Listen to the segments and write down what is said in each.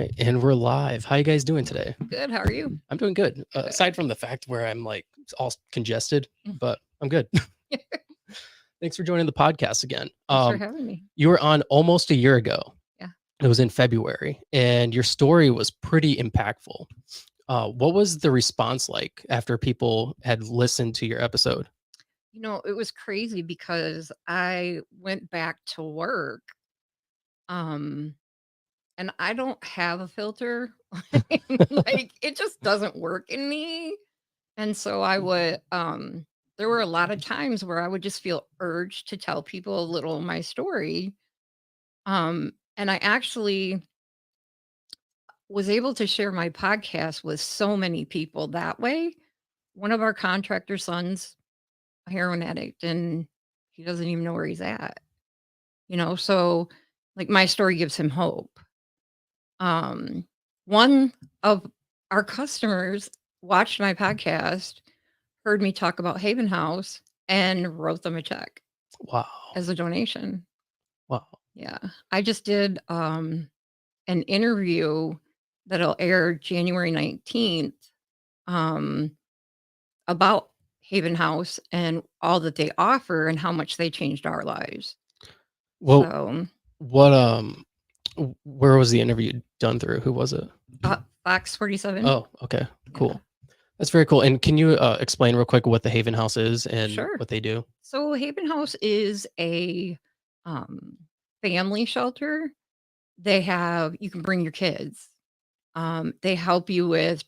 right, and we're live. How you guys doing today? Good. How are you? I'm doing good. Good. Aside from the fact where I'm like all congested, Mm. but I'm good. Thanks for joining the podcast again. Thanks for having me. You were on almost a year ago. Yeah. It was in February, and your story was pretty impactful. What was the response like after people had listened to your episode? It was crazy because I went back to work, um, and I don't have a filter. Like, it just doesn't work in me. And so there were a lot of times where I would just feel urged to tell people a little of my story. And I actually was able to share my podcast with so many people that way. One of our contractor sons, a heroin addict, and he doesn't even know where he's at. So like my story gives him hope. One of our customers watched my podcast, heard me talk about Haven House, and wrote them a check Wow. as a donation. Wow. Yeah. I just did an interview that'll air January 19th about Haven House and all that they offer and how much they changed our lives. Well, So, what where was the interview done through? Who was it? Fox 47. Oh, okay. Cool. Yeah. That's very cool. And can you explain real quick what the Haven House is and Sure. what they do? So Haven House is a family shelter. You can bring your kids. They help you with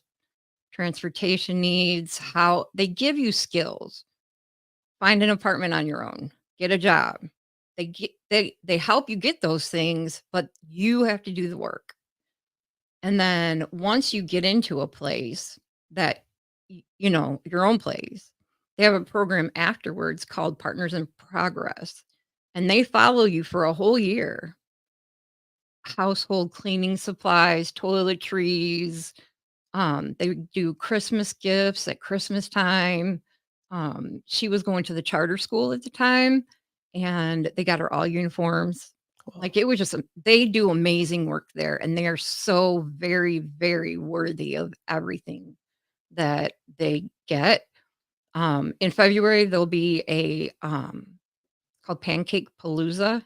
transportation needs, how they give you skills. Find an apartment on your own, get a job. They help you get those things, but you have to do the work. And then once you get into a place that your own place, they have a program afterwards called Partners in Progress, and they follow you for a whole year. Household cleaning supplies, toiletries, they do Christmas gifts at Christmas time. She was going to the charter school at the time, and they got her all uniforms. Wow. Like, it was just they do amazing work there, and they are so very, very worthy of everything that they get. In February, there'll be a called Pancake Palooza,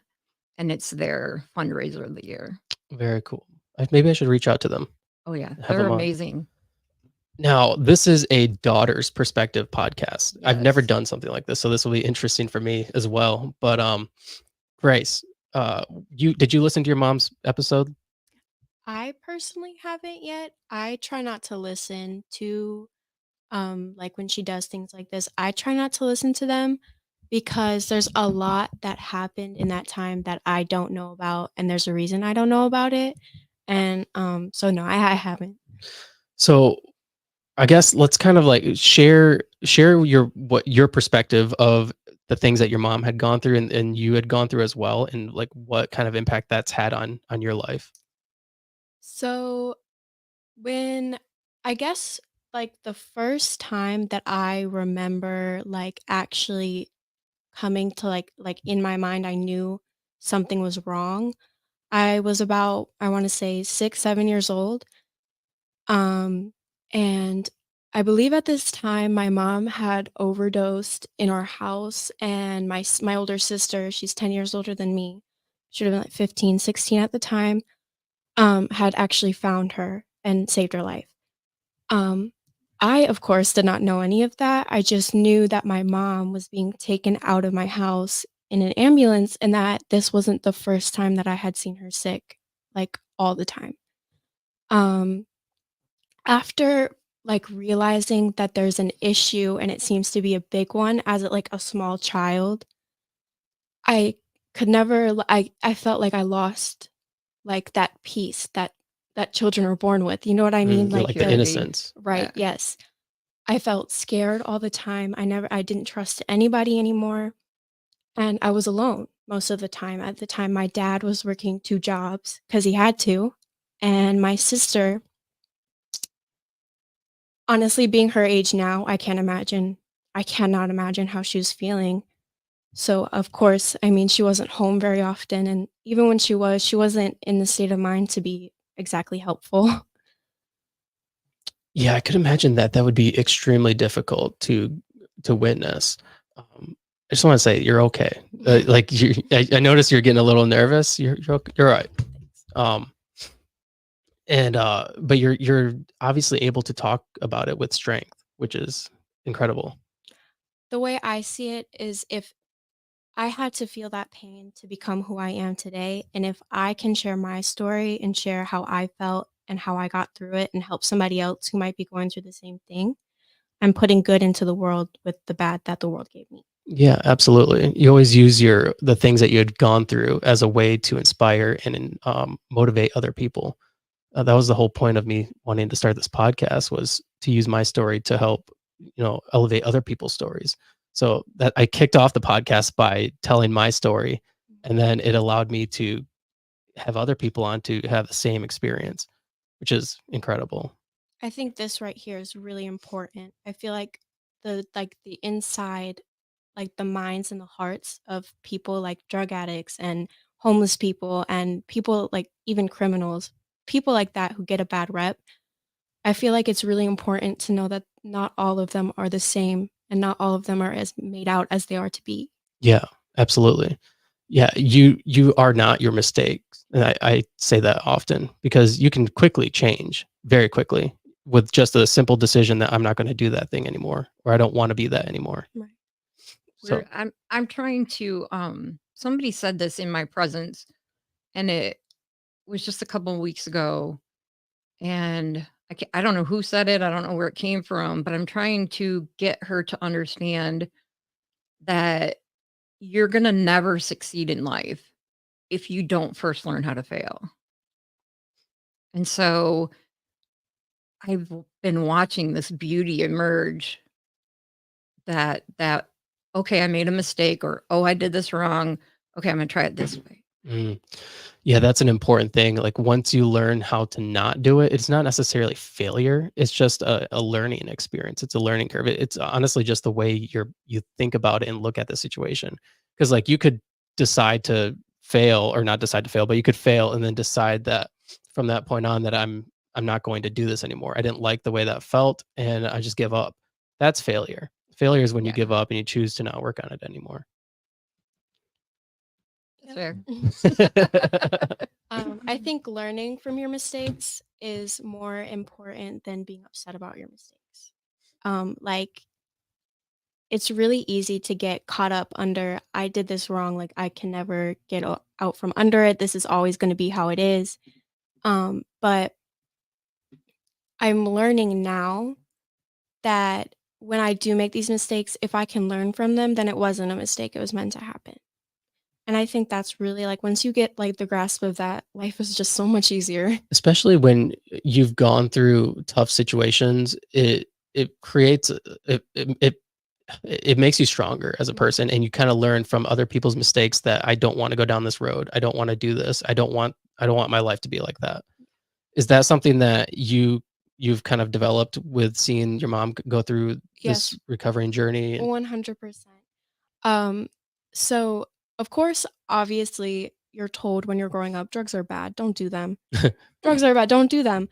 and it's their fundraiser of the year. Very cool. Maybe I should reach out to them. Oh yeah, Have they're them on. amazing. Now, this is a daughter's perspective podcast. I've never Yes. done something like this, so this will be interesting for me as well. But Grace, did you listen to your mom's episode? I personally haven't yet. I try not to listen to like when she does things like this. I try not to listen to them because there's a lot that happened in that time that I don't know about, and there's a reason I don't know about it. And so no, I haven't. So I guess let's kind of like share your perspective of the things that your mom had gone through and you had gone through as well, and like what kind of impact that's had on your life. So when I guess like the first time that I remember like actually coming to like in my mind I knew something was wrong. I was about I want to say 6, 7 years old. And I believe at this time my mom had overdosed in our house, and my older sister, she's 10 years older than me. Should have been like 15, 16 at the time, had actually found her and saved her life. Um, I, of course, did not know any of that. I just knew that my mom was being taken out of my house in an ambulance and that this wasn't the first time that I had seen her sick, like, all the time. Um, After, like, realizing that there's an issue and it seems to be a big one as, like, a small child, I could never I felt like I lost, like, that peace that children are born with, you know what I mean? Like the Security. innocence. Right, Yeah. yes. I felt scared all the time. I didn't trust anybody anymore, and I was alone most of the time. At the time, my dad was working 2 jobs because he had to, and my sister, honestly, being her age now, I cannot imagine how she was feeling. So, of course, I mean, she wasn't home very often, and even when she wasn't in the state of mind to be exactly helpful. Yeah, I could imagine that that would be extremely difficult to witness. I just want to say you're okay. Like I noticed you're getting a little nervous. You're all right. Um, and but you're obviously able to talk about it with strength, which is incredible. The way I see it is if I had to feel that pain to become who I am today, and if I can share my story and share how I felt and how I got through it and help somebody else who might be going through the same thing, I'm putting good into the world with the bad that the world gave me. Yeah, absolutely. You always use the things that you had gone through as a way to inspire and motivate other people. That was the whole point of me wanting to start this podcast, was to use my story to help, elevate other people's stories. So that I kicked off the podcast by telling my story, and then it allowed me to have other people on to have the same experience, which is incredible. I think this right here is really important. I feel like the inside, like the minds and the hearts of people like drug addicts and homeless people and people like even criminals, people like that who get a bad rep. I feel like it's really important to know that not all of them are the same and not all of them are as made out as they are to be. Yeah, absolutely. Yeah, you are not your mistakes. And I say that often because you can quickly change very quickly with just a simple decision that I'm not going to do that thing anymore, or I don't want to be that anymore. Right. So I'm trying to somebody said this in my presence, and it was just a couple of weeks ago, and I don't know who said it, I don't know where it came from, but I'm trying to get her to understand that you're going to never succeed in life if you don't first learn how to fail. And so I've been watching this beauty emerge, that okay, I made a mistake, or oh, I did this wrong. Okay, I'm going to try it this way. mm, yeah, that's an important thing. Like once you learn how to not do it, it's not necessarily failure. It's just a learning experience. It's a learning curve. It's honestly just the way you think about it and look at the situation. Because like you could decide to fail or not decide to fail, but you could fail and then decide that from that point on that I'm not going to do this anymore. I didn't like the way that felt and I just give up. That's failure. Failure is when you Yeah, give up and you choose to not work on it anymore. that's fair. I think learning from your mistakes is more important than being upset about your mistakes. Like it's really easy to get caught up under I did this wrong, like I can never get out from under it. This is always going to be how it is. But I'm learning now that when I do make these mistakes, if I can learn from them, then it wasn't a mistake. It was meant to happen. And I think that's really like once you get like the grasp of that, life is just so much easier. Especially when you've gone through tough situations, it creates it makes you stronger as a person, and you kind of learn from other people's mistakes that I don't want to go down this road. I don't want to do this. I don't want my life to be like that. Is that something that you've kind of developed with seeing your mom go through this Yes, recovering journey? And 100%. Um, so of course, obviously, you're told when you're growing up, drugs are bad. Don't do them. Drugs are bad. Don't do them.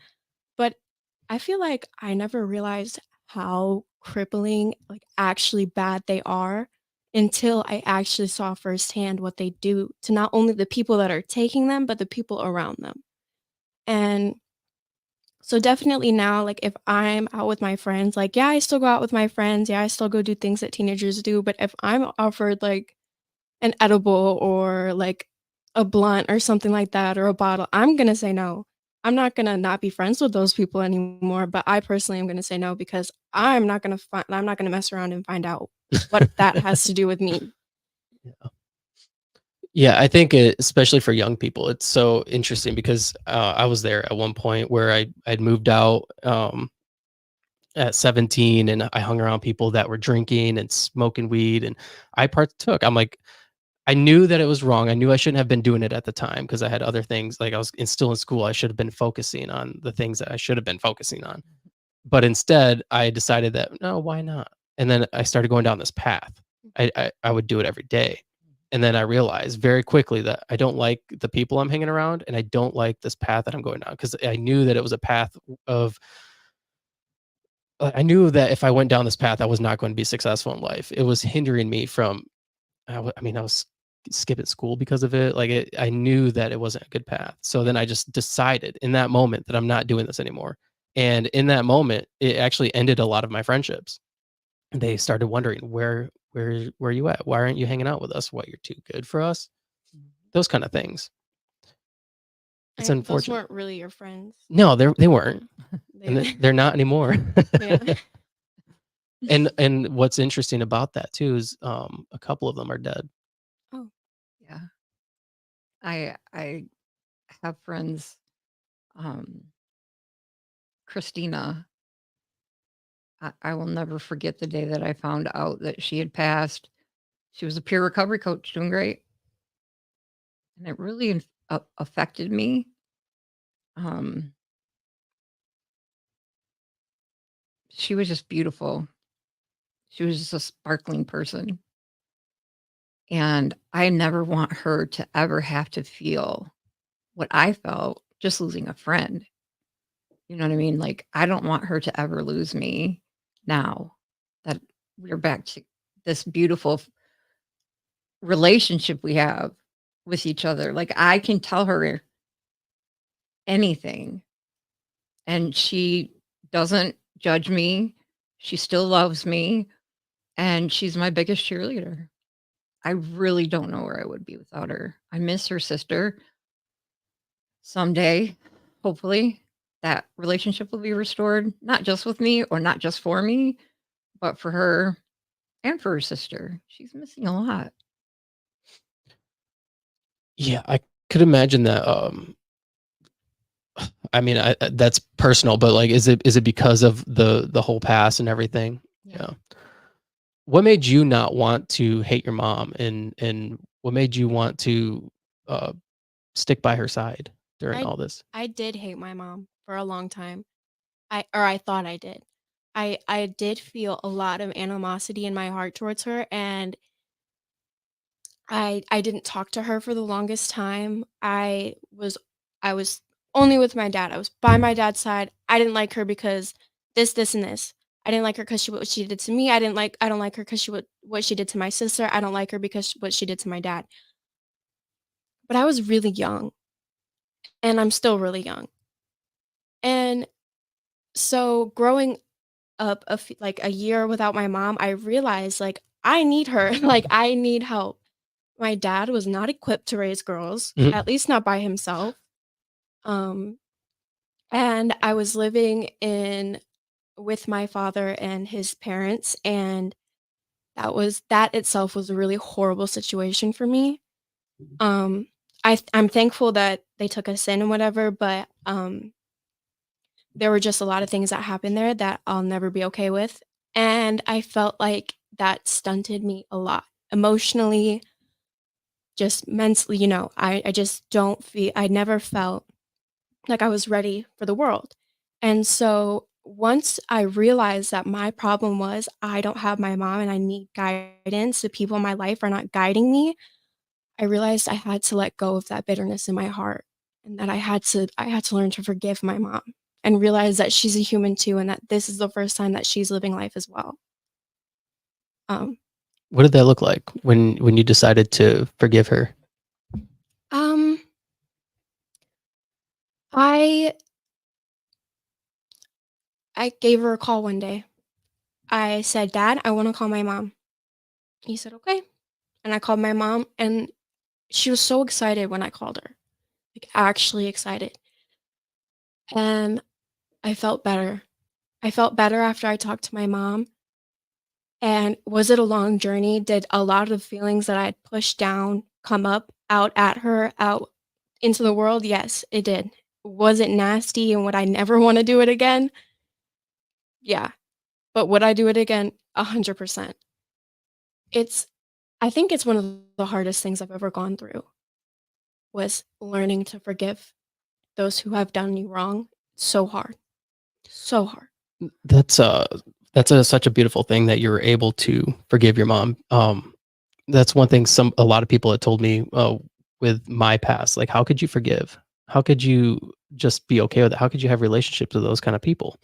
But I feel like I never realized how crippling, like actually bad they are until I actually saw firsthand what they do to not only the people that are taking them, but the people around them. And so definitely now, like if I'm out with my friends, like, yeah, I still go out with my friends. Yeah, I still go do things that teenagers do. But if I'm offered like an edible or like a blunt or something like that or a bottle, I'm gonna say no. I'm not gonna not be friends with those people anymore, but I personally am gonna say no because I'm not gonna mess around and find out what that has to do with me. Yeah, I think especially for young people, it's so interesting because I was there at one point where I'd moved out at 17 and I hung around people that were drinking and smoking weed and I partook. I'm like, I knew that it was wrong. I knew I shouldn't have been doing it at the time because I had other things. Like I was still in school. I should have been focusing on the things that I should have been focusing on. But instead, I decided that no, why not? And then I started going down this path. I would do it every day. And then I realized very quickly that I don't like the people I'm hanging around, and I don't like this path that I'm going down, because I knew that it was a path of I knew that if I went down this path, I was not going to be successful in life. It was hindering me from I mean, I was skipping school because of it. Like, I knew that it wasn't a good path. So then I just decided in that moment that I'm not doing this anymore. And in that moment, it actually ended a lot of my friendships. They started wondering, where are you at? Why aren't you hanging out with us? What, you're too good for us? Those kind of things. It's Those unfortunate. weren't really your friends. No, they weren't, and They, they're not anymore. yeah. And what's interesting about that too is a couple of them are dead. Oh, Yeah. I have friends, um, Christina. I will never forget the day that I found out that she had passed. She was a peer recovery coach, doing great, and it really affected me. Um, she was just beautiful. She was just a sparkling person, and I never want her to ever have to feel what I felt just losing a friend. You know what I mean? Like, I don't want her to ever lose me now that we're back to this beautiful relationship we have with each other. Like, I can tell her anything and she doesn't judge me. She still loves me and she's my biggest cheerleader. I really don't know where I would be without her. I miss her sister. Someday, hopefully, that relationship will be restored, not just with me or not just for me, but for her and for her sister. She's missing a lot. Yeah, I could imagine that. I mean, that's personal, but like, is it because of the whole past and everything? Yeah. Yeah. What made you not want to hate your mom, and what made you want to uh, stick by her side during I all this? I did hate my mom for a long time. I thought I did. I did feel a lot of animosity in my heart towards her, and I didn't talk to her for the longest time. I was only with my dad. I was by my dad's side. I didn't like her because this, and this. I didn't like her because what she did to me. I don't like her because what she did to my sister. I don't like her because what she did to my dad. But I was really young, and I'm still really young. And so growing up like a year without my mom, I realized like I need her. Like I need help. My dad was not equipped to raise girls, Mhm. at least not by himself. Um, and I was living in with my father and his parents, and that itself was a really horrible situation for me. Um, I'm thankful that they took us in and whatever, but there were just a lot of things that happened there that I'll never be okay with, and I felt like that stunted me a lot emotionally, just mentally. I just don't feel I never felt like I was ready for the world. And so once I realized that my problem was I don't have my mom and I need guidance, the people in my life are not guiding me, I realized I had to let go of that bitterness in my heart and that I had to learn to forgive my mom and realize that she's a human too and that this is the first time that she's living life as well. Um What did that look like when you decided to forgive her? um I I gave her a call one day. I said, "Dad, I want to call my mom." He said, "Okay." And I called my mom, and she was so excited when I called her, like, actually excited. And I felt better. I felt better after I talked to my mom. And was it a long journey? Did a lot of feelings that I'd pushed down come up out at her, out into the world? Yes, it did. Was it nasty and would I never want to do it again? Yeah. But would I do it again? 100%. It's I think it's one of the hardest things I've ever gone through was learning to forgive those who have done you wrong. So hard. So hard. That's such a beautiful thing that you were able to forgive your mom. That's one thing a lot of people had told me, with my past, like, "How could you forgive? How could you just be okay with it? How could you have relationships with those kind of people?"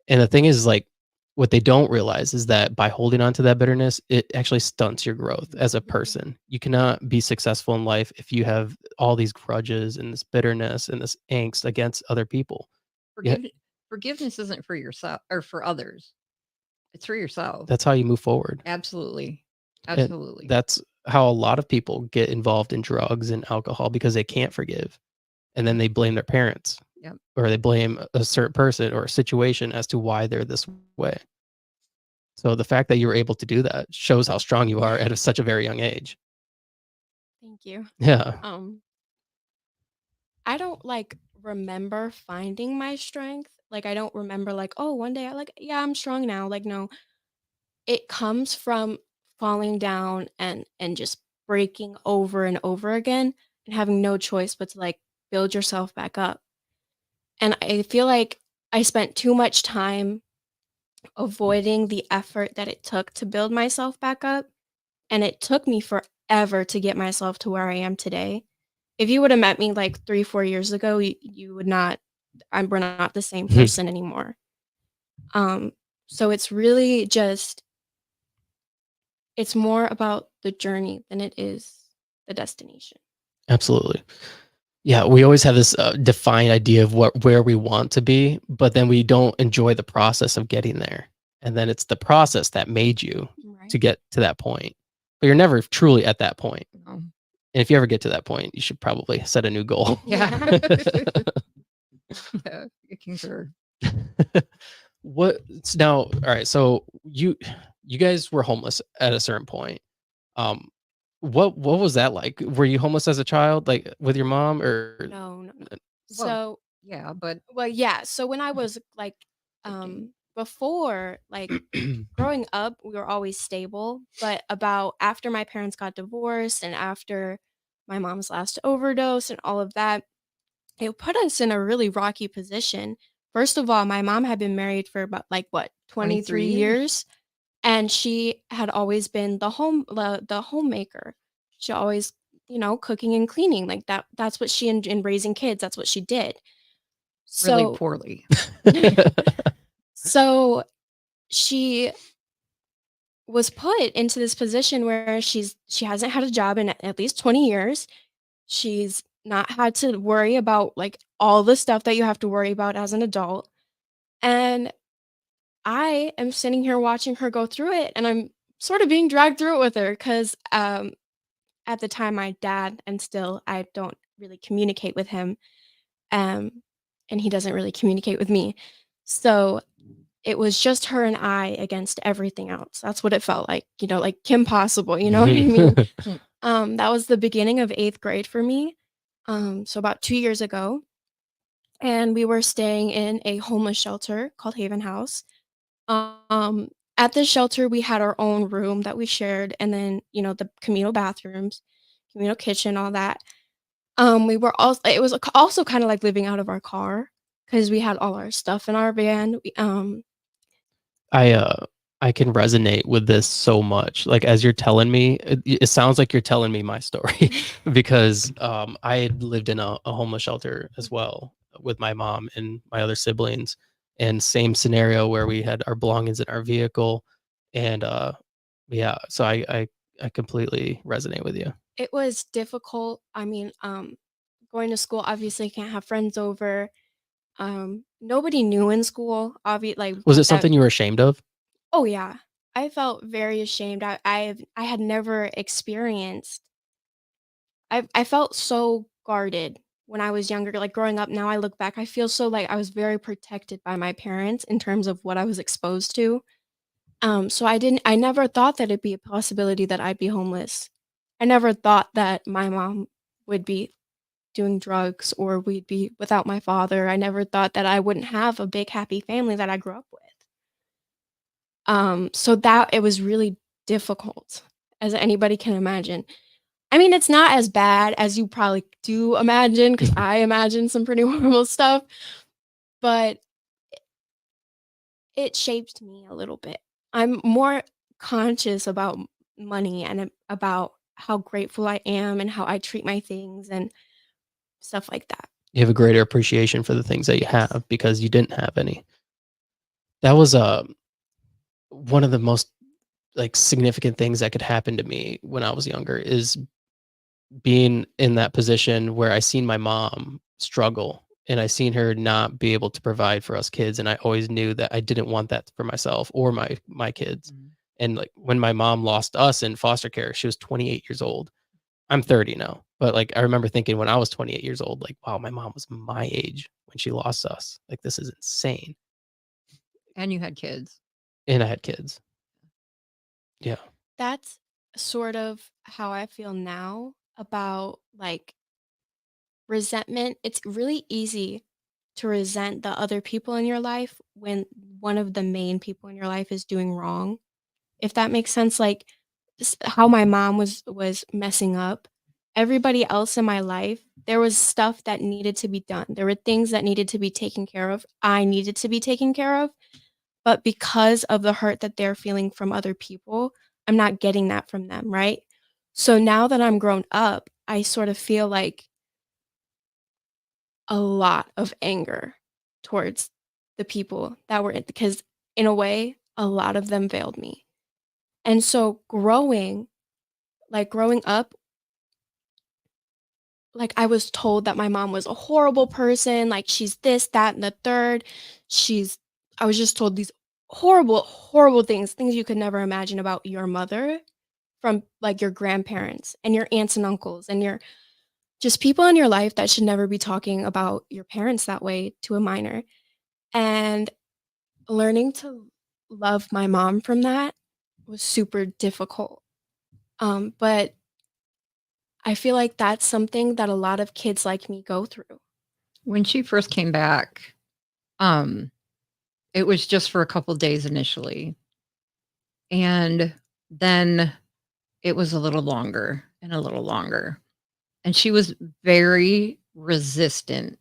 And the thing is, like, what they don't realize is that by holding on to that bitterness, it actually stunts your growth as a Mhm. person. You cannot be successful in life if you have all these grudges and this bitterness and this angst against other people. Yeah, Forgive Forgiveness isn't for yourself or for others. It's for yourself. that's how you move forward. Absolutely. And Absolutely. that's how a lot of people get involved in drugs and alcohol because they can't forgive. And then Yep. they blame their parents Yep. or they blame a certain person or a situation as to why they're this way. So the fact that you were able to do that shows how strong you are at such a very young age. Thank you. Yeah. Um, I don't like remember finding my strength. Like I don't remember like, oh, one day I like, yeah, I'm strong now. Like no, it comes from falling down and just breaking over and over again and having no choice but to like build yourself back up. And I feel like I spent too much time avoiding the effort that it took to build myself back up, and it took me forever to get myself to where I am today. If you would have met me like 3, 4 years ago, you would not we're not the same person anymore. Um, so it's really just it's more about the journey than it is the destination. Absolutely. Yeah, we always have this, defined idea of where we want to be, but then we don't enjoy the process of getting there, and then it's the process that made you to Right. get to that point, but you're never truly at that point, No. and if you ever get to that point, you should probably set a new goal. Yeah. Yeah. Yeah. I concur. What's now alright, so you guys were homeless at a certain point, um, what was that like? Were you homeless as a child, like, with your mom or No, no, no. Well, So yeah, but well, yeah, so when I was, like, thinking before, like, growing up, we were always stable, but about after my parents got divorced and after my mom's last overdose and all of that, it put us in a really rocky position. First of all, my mom had been married for about, like, what, 23 23 years. years, and she had always been the homemaker. She always, cooking and cleaning, like, that's what she and raising kids, that's what she did. Really So poorly. so she was put into this position where she hasn't had a job in at least 20 years. She's not had to worry about, like, all the stuff that you have to worry about as an adult, and I am sitting here watching her go through it, and I'm sort of being dragged through it with her 'cause, at the time, my dad and still, I don't really communicate with him, um, and he doesn't really communicate with me. So it was just her and I against everything else. That's what it felt like, like Kim Possible, you know what I mean? Mm. That was the beginning of 8th grade for me, so about 2 years ago, and we were staying in a homeless shelter called Haven House. Um, at the shelter, we had our own room that we shared and then, the communal bathrooms, communal kitchen, all that. We were also it was also kinda like living out of our car because we had all our stuff in our van. I, I can resonate with this so much. Like, as you're telling me, it sounds like you're telling me my story because, I had lived in a homeless shelter as well with my mom and my other siblings, and same scenario where we had our belongings in our vehicle, and, yeah, so I completely resonate with you. It was difficult. I mean, going to school, obviously can't have friends over. Nobody knew in school, like Was it that. something you were ashamed of? Oh yeah, I felt very ashamed. I had never experienced. I felt so guarded when I was younger. Like growing up, now I look back, I feel so like I was very protected by my parents in terms of what I was exposed to. So I never thought that it'd be a possibility that I'd be homeless. I never thought that my mom would be doing drugs or we'd be without my father. I never thought that I wouldn't have a big happy family that I grew up with. So that it was really difficult, as anybody can imagine. I mean, it's not as bad as you probably do imagine, because I imagine some pretty horrible stuff, but it shaped me a little bit. I'm more conscious about money and about how grateful I am and how I treat my things and stuff like that. You have a greater appreciation for the things that you Yes. have because you didn't have any. That was one of the most like significant things that could happen to me when I was younger is being in that position where I seen my mom struggle and I seen her not be able to provide for us kids, and I always knew that I didn't want that for myself or my kids. Mhm. And like when my mom lost us in foster care, she was 28 years old. I'm 30 now, but like I remember thinking when I was 28 years old, like, wow, my mom was my age when she lost us. Like this is insane. And you had kids. And I had kids. Yeah. That's sort of how I feel now about like resentment. It's really easy to resent the other people in your life when one of the main people in your life is doing wrong. If that makes sense, like how my mom was messing up. Everybody else in my life, there was stuff that needed to be done. There were things that needed to be taken care of. I needed to be taken care of. But because of the hurt that they're feeling from other people, I'm not getting that from them, right? So now that I'm grown up, I sort of feel like a lot of anger towards the people that were in, because in a way, a lot of them failed me. And so growing up, like I was told that my mom was a horrible person, like she's this, that, and the third. She's I was just told these horrible, horrible things you could never imagine about your mother from like your grandparents and your aunts and uncles and your just people in your life that should never be talking about your parents that way to a minor. And learning to love my mom from that was super difficult. But I feel like that's something that a lot of kids like me go through. When she first came back, um, it was just for a couple days initially. And then it was a little longer and a little longer. And she was very resistant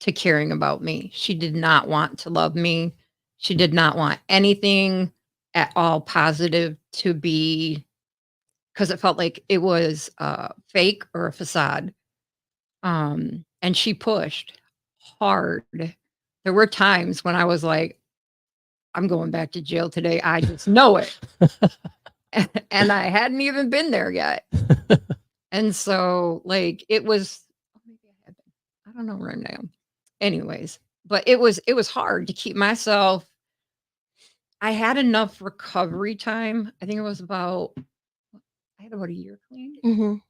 to caring about me. She did not want to love me. She did not want anything at all positive to be, because it felt like it was fake or a facade. And she pushed hard. There were times when I was like, I'm going back to jail today. I just know it. And I hadn't even been there yet. And so, like, it was, oh, maybe I had been. I don't know where I am. Anyways, but it was hard to keep myself. I had enough recovery time. I think it was about, I had about a year clean, Mhm.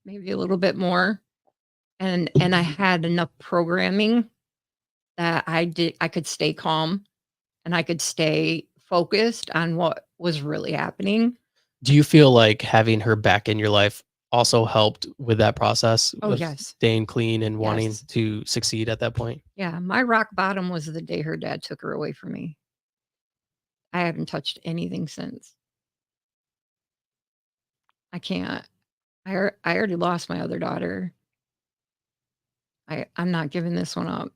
maybe a little bit more. And I had enough programming that I could stay calm and I could stay focused on what was really happening. Do you feel like having her back in your life also helped with that process Oh, of yes. staying clean and wanting Yes. to succeed at that point? Yeah, my rock bottom was the day her dad took her away from me. I haven't touched anything since. I can't. I already lost my other daughter. I'm not giving this one up.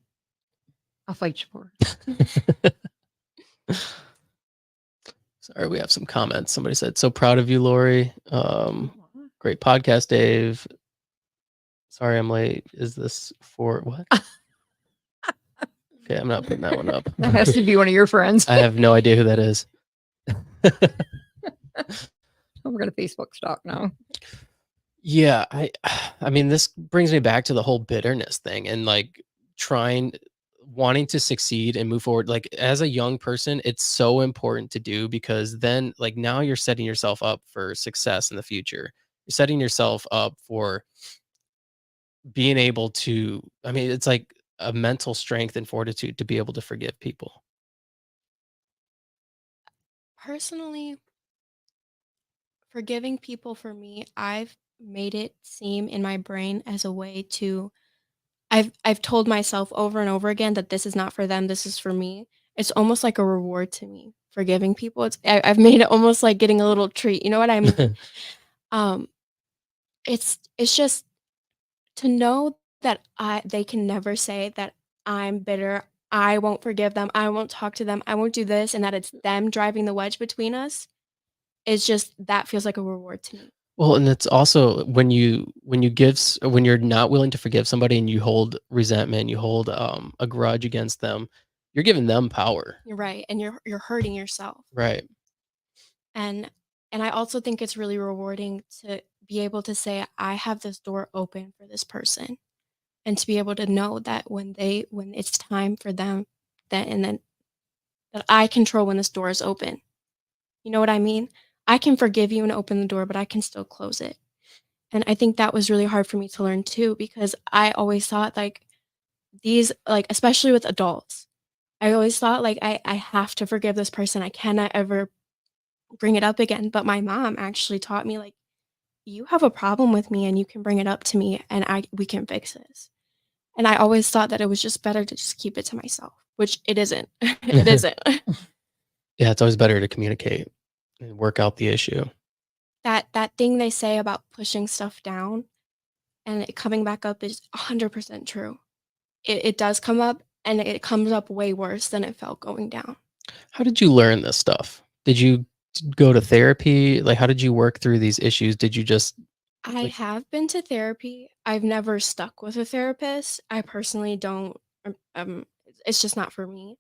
I'll fight you for it. Sorry, we have some comments. Somebody said, "So proud of you, Lori. Great podcast, Dave. Sorry, I'm late. Is this for what?" Okay, I'm not putting that one up. That has to be one of your friends. I have no idea who that is. Oh, we're gonna Facebook stalk now. Yeah, I mean, this brings me back to the whole bitterness thing and like trying wanting to succeed and move forward. Like as a young person, it's so important to do because then like now you're setting yourself up for success in the future. You're setting yourself up for being able to, I mean, it's like a mental strength and fortitude to be able to forgive people. Personally, forgiving people for me, I've made it seem in my brain as a way to I've told myself over and over again that this is not for them, this is for me. It's almost like a reward to me, forgiving people. I've made it almost like getting a little treat. You know what I mean? Um, it's just to know that they can never say that I'm bitter. I won't forgive them. I won't talk to them. I won't do this, and that it's them driving the wedge between us. It's just that feels like a reward to me. Well, and it's also when you're not willing to forgive somebody and you hold resentment, you hold a grudge against them, you're giving them power. You're right, and you're hurting yourself. Right. And I also think it's really rewarding to be able to say, I have this door open for this person, and to be able to know that when it's time for them, then that I control when this door is open. You know what I mean? I can forgive you and open the door, but I can still close it. And I think that was really hard for me to learn too, because I always thought like especially with adults, I always thought like I have to forgive this person. I cannot ever bring it up again. But my mom actually taught me like, you have a problem with me and you can bring it up to me and we can fix this. And I always thought that it was just better to just keep it to myself, which it isn't. It isn't. Yeah, it's always better to communicate and work out the issue. That thing they say about pushing stuff down and it coming back up is 100% true. It does come up, and it comes up way worse than it felt going down. How did you learn this stuff? Did you go to therapy? Like, how did you work through these issues? Did you just I like have been to therapy. I've never stuck with a therapist. I personally don't, it's just not for me,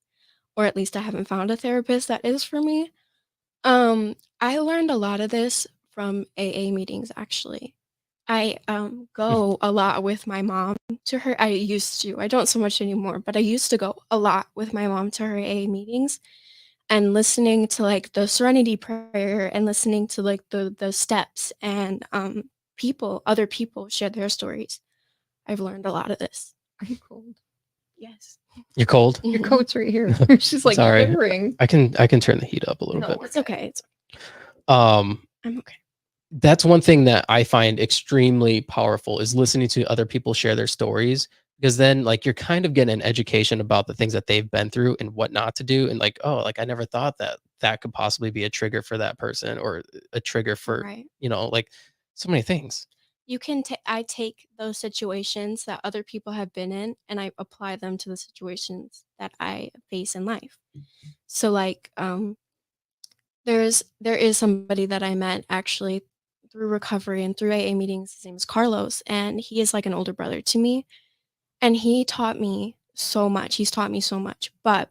or at least I haven't found a therapist that is for me. I learned a lot of this from AA meetings, actually. I go a lot with my mom to her. I used to. I don't so much anymore, but I used to go a lot with my mom to her AA meetings and listening to like the serenity prayer and listening to like the steps and other people share their stories. I've learned a lot of this. Are you cold? Yes. you're cold? Your Mhm. coat's right here. She's like Sorry. quivering. I can turn the heat up a little No, bit. It's okay. Um I'm okay. that's one thing that I find extremely powerful is listening to other people share their stories because then like you're kind of getting an education about the things that they've been through and what not to do and like oh like I never thought that that could possibly be a trigger for that person or a trigger for Right. like so many things. I take those situations that other people have been in and I apply them to the situations that I face in life. So like there is somebody that I met actually through recovery and through AA meetings. His name is Carlos, and he is like an older brother to me. And he taught me so much. He's taught me so much. But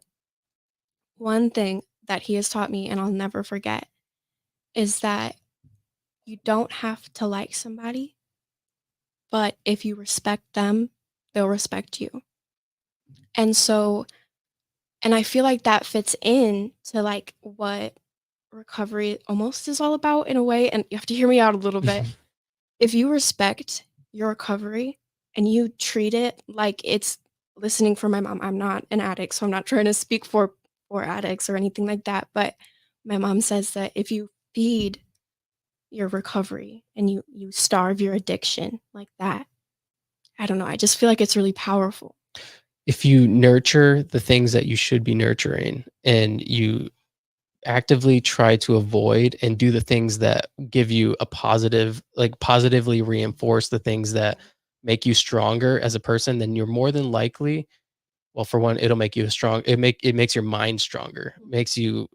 one thing that he has taught me, and I'll never forget, is that you don't have to like somebody, but if you respect them, they'll respect you. And so, and I feel like that fits in to like what recovery almost is all about in a way. And you have to hear me out a little bit. If you respect your recovery and you treat it like it's listening for my mom, I'm not an addict, so I'm not trying to speak for addicts or anything like that, but my mom says that if you feed your recovery and you starve your addiction like that, I don't know, I just feel like it's really powerful. If you nurture the things that you should be nurturing and you actively try to avoid and do the things that give you a positive like positively reinforce the things that make you stronger as a person then you're more than likely well for one it'll make you a strong it makes your mind stronger makes you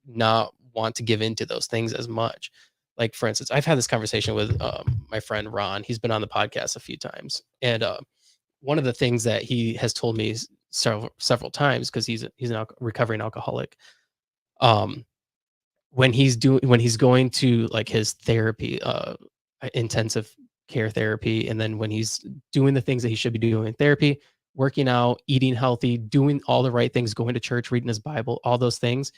not want to give into those things as much like for instance I've had this conversation with my friend Ron. He's been on the podcast a few times and one of the things that he has told me several times because he's an recovering alcoholic um when he's going to like his therapy intensive care therapy and then when he's doing the things that he should be doing in therapy working out eating healthy doing all the right things going to church reading his bible all those things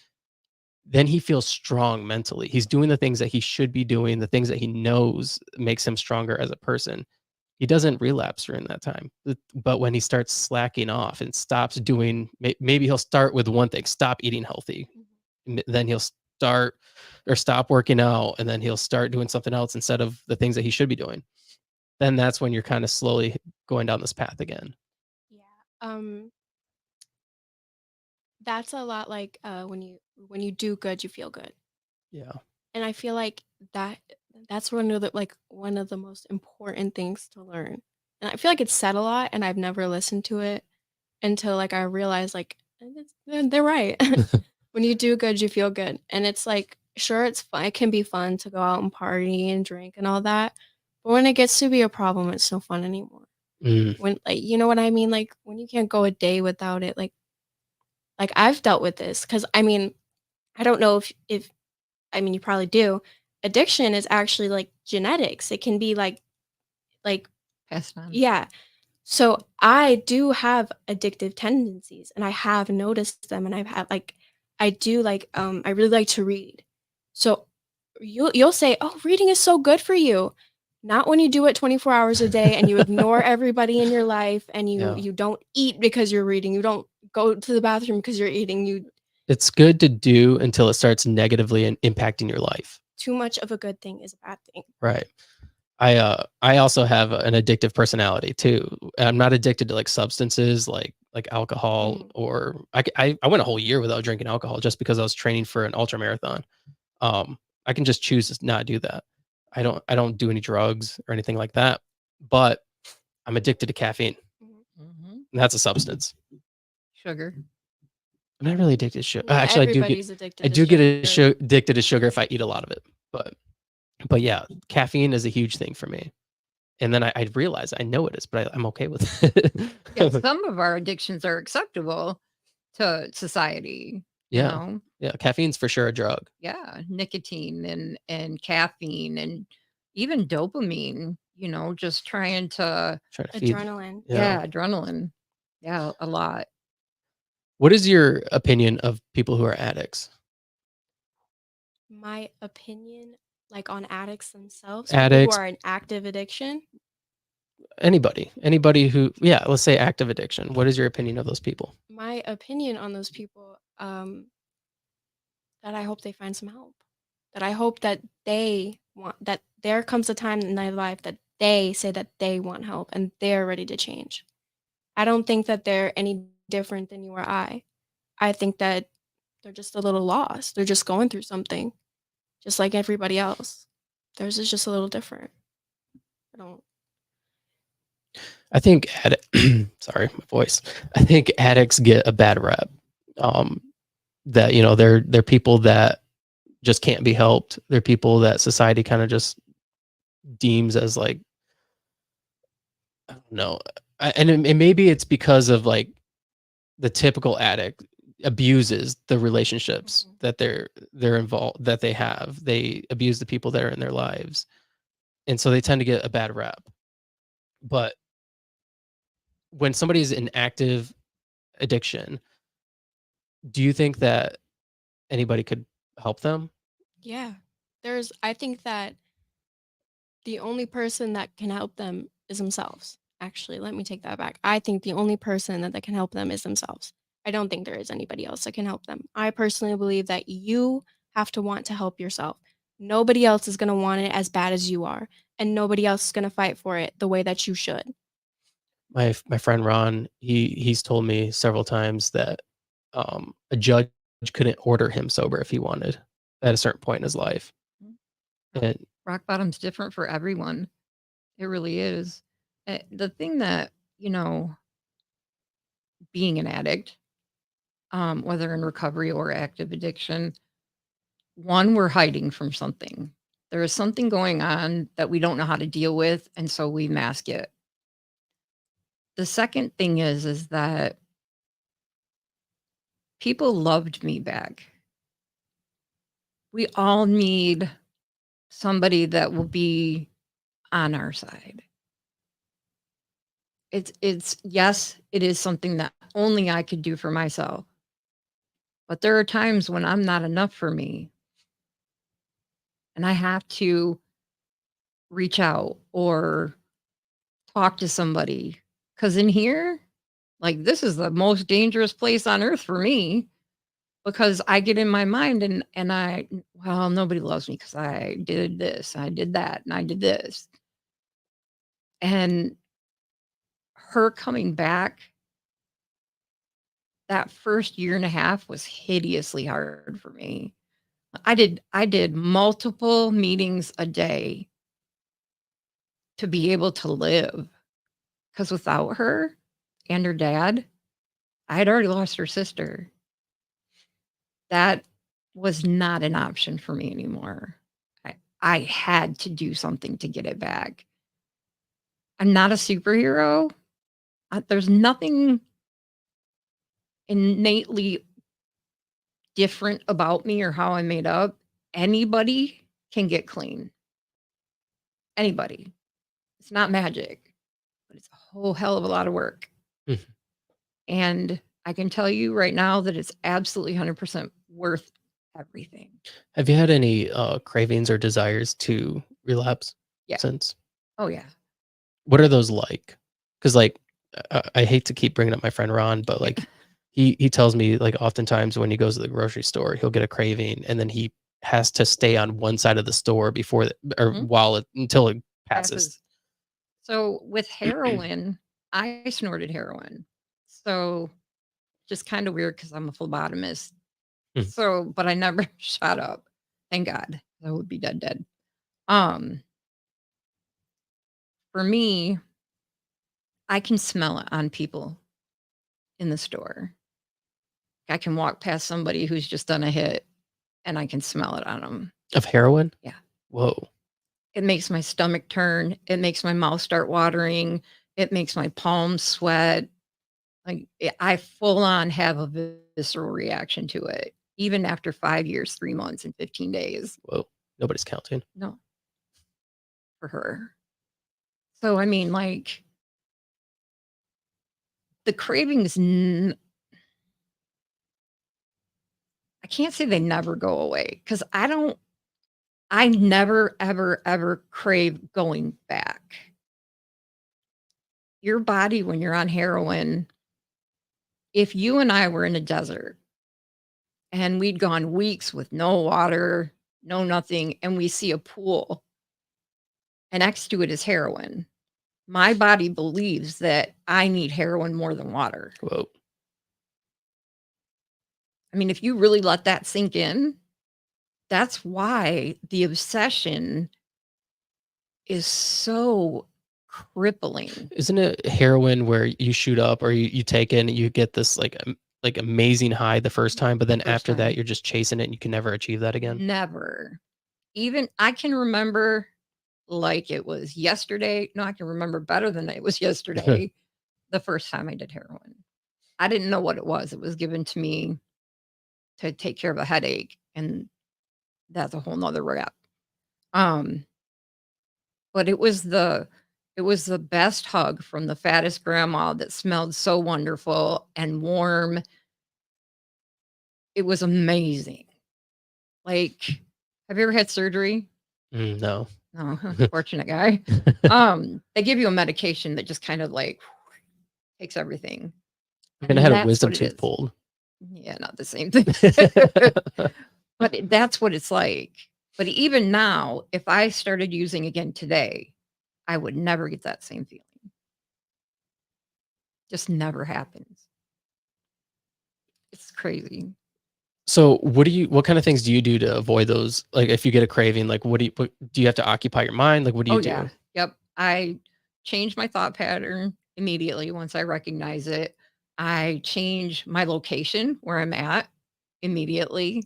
then he feels strong mentally he's doing the things that he should be doing the things that he knows makes him stronger as a person he doesn't relapse during that time but when he starts slacking off and stops doing maybe he'll start with one thing stop eating healthy then he'll start or stop working out and then he'll start doing something else instead of the things that he should be doing then that's when you're kind of slowly going down this path again. Yeah. That's a lot like when you do good, you feel good. Yeah. And I feel like that that's one of the one of the most important things to learn. And I feel like it's said a lot and I've never listened to it until like I realized like they're right. When you do good, you feel good. And it's like sure, it's fun. It can be fun to go out and party and drink and all that. But when it gets to be a problem, it's no fun anymore. Mm, When, like, you know what I mean? Like, when you can't go a day without it, like I've dealt with this because I mean, I don't know if I mean, you probably do. Addiction is actually like genetics. It can be like Passed on. yeah. So I do have addictive tendencies and I have noticed them and I've had like I do like I really like to read. So you'll say, "Oh, reading is so good for you." Not when you do it 24 hours a day and you ignore everybody in your life and you yeah. you don't eat because you're reading. You don't go to the bathroom because you're eating. You It's good to do until it starts negatively impacting your life. too much of a good thing is a bad thing. Right. I also have an addictive personality too. I'm not addicted to like substances like alcohol Mhm. or I went a whole year without drinking alcohol just because I was training for an ultra marathon. I can just choose to not do that. I don't do any drugs or anything like that, but I'm addicted to caffeine, Mhm. Mhm. and that's a substance. Sugar. I'm not really addicted to sugar. Well, Actually, everybody's I addicted to do get sugar. addicted to sugar if I eat a lot of it, but yeah, caffeine is a huge thing for me. And then I realize I know it is, but I'm okay with Yeah, it. some of our addictions are acceptable to society, you Yeah. know? Yeah, caffeine's for sure a drug. Yeah, nicotine and caffeine and even dopamine, just trying to Trying to feed. Adrenaline. Yeah. yeah, adrenaline. Yeah, a lot. What is your opinion of people who are addicts? My opinion, like on addicts themselves, people who Addicts, are in active addiction, anybody who, yeah, let's say active addiction. What is your opinion of those people? my opinion on those people, that I hope they find some help. That I hope that they want that there comes a time in their life that they say that they want help and they're ready to change. I don't think that they're any different than you or I. I think that they're just a little lost. They're just going through something, just like everybody else. Theirs is just a little different. I don't I think sorry, my voice. I think addicts get a bad rep. Um, that they're people that just can't be helped. They're people that society kind of just deems as like I don't know. And maybe it's because of like the typical addict abuses the relationships Mhm. that they're involved that they have. They abuse the people that are in their lives. And so they tend to get a bad rep. But when somebody's in active addiction, do you think that anybody could help them? Yeah. I think that the only person that can help them is themselves. Actually, let me take that back. I think the only person that can help them is themselves. I don't think there is anybody else that can help them. I personally believe that you have to want to help yourself. Nobody else is going to want it as bad as you are, and nobody else is going to fight for it the way that you should. My friend Ron, he's told me several times that a judge couldn't order him sober if he wanted at a certain point in his life. Rock And rock bottom's different for everyone. It really is. The thing that, being an addict, whether in recovery or active addiction, one, we're hiding from something. There is something going on that we don't know how to deal with, and so we mask it. The second thing is that people loved me back. We all need somebody that will be on our side. It's yes, it is something that only I could do for myself. But there are times when I'm not enough for me and I have to reach out or talk to somebody. Cause in here, like this is the most dangerous place on earth for me because I get in my mind and well, nobody loves me because I did this, I did that, and I did this. And her coming back that first year and a half was hideously hard for me. I did multiple meetings a day to be able to live because without her and her dad, I had already lost her sister. That was not an option for me anymore. I had to do something to get it back. I'm not a superhero. There's nothing innately different about me or how I'm made up. Anybody can get clean. Anybody. It's not magic, but it's a whole hell of a lot of work. Mhm. And I can tell you right now that it's absolutely 100% worth everything. Have you had any cravings or desires to relapse Yeah. since? Oh, yeah. What are those like? Because like I hate to keep bringing up my friend Ron, but Yeah. like he tells me like oftentimes when he goes to the grocery store, he'll get a craving and then he has to stay on one side of the store before or Mhm. while it until it passes. Passes. So with heroin, I snorted heroin. So just kind of weird because I'm a phlebotomist. Mhm. So, but I never shot up. Thank God. I would be dead. Um, for me, I can smell it on people in the store. I can walk past somebody who's just done a hit and I can smell it on them. Of heroin? Yeah. Whoa. It makes my stomach turn. It makes my mouth start watering. It makes my palms sweat. Like I full on have a visceral reaction to it, even after 5 years, 3 months, and 15 days. Whoa. Nobody's counting. No, for her. So, I mean, like, the cravings, I can't say they never go away because I never, ever, ever crave going back. Your body, when you're on heroin, if you and I were in a desert and we'd gone weeks with no water, no nothing, and we see a pool and next to it is heroin, my body believes that I need heroin more than water. Whoa. I mean, if you really let that sink in, that's why the obsession is so crippling. Isn't it heroin where you shoot up or you take it and you get this like amazing high the first time, but then First after that time. you're just chasing it and you can never achieve that again? Never. Even I can remember like it was yesterday. No, I can remember better than it was yesterday, the first time I did heroin. I didn't know what it was. It was given to me to take care of a headache, and that's a whole nother rap. But it was the best hug from the fattest grandma that smelled so wonderful and warm. It was amazing. Like, have you ever had surgery? No. No, fortunate guy. They give you a medication that just kind of like takes everything. I mean, I And had a that's wisdom what it tooth is. pulled. Yeah, not the same thing. But that's what it's like. But even now, if I started using again today, I would never get that same feeling. Just never happens. It's crazy. So what kind of things do you do to avoid those? Like if you get a craving, like what do you have to occupy your mind? Like what do you Oh, do? yeah. Yep. I change my thought pattern immediately once I recognize it. I change my location where I'm at immediately,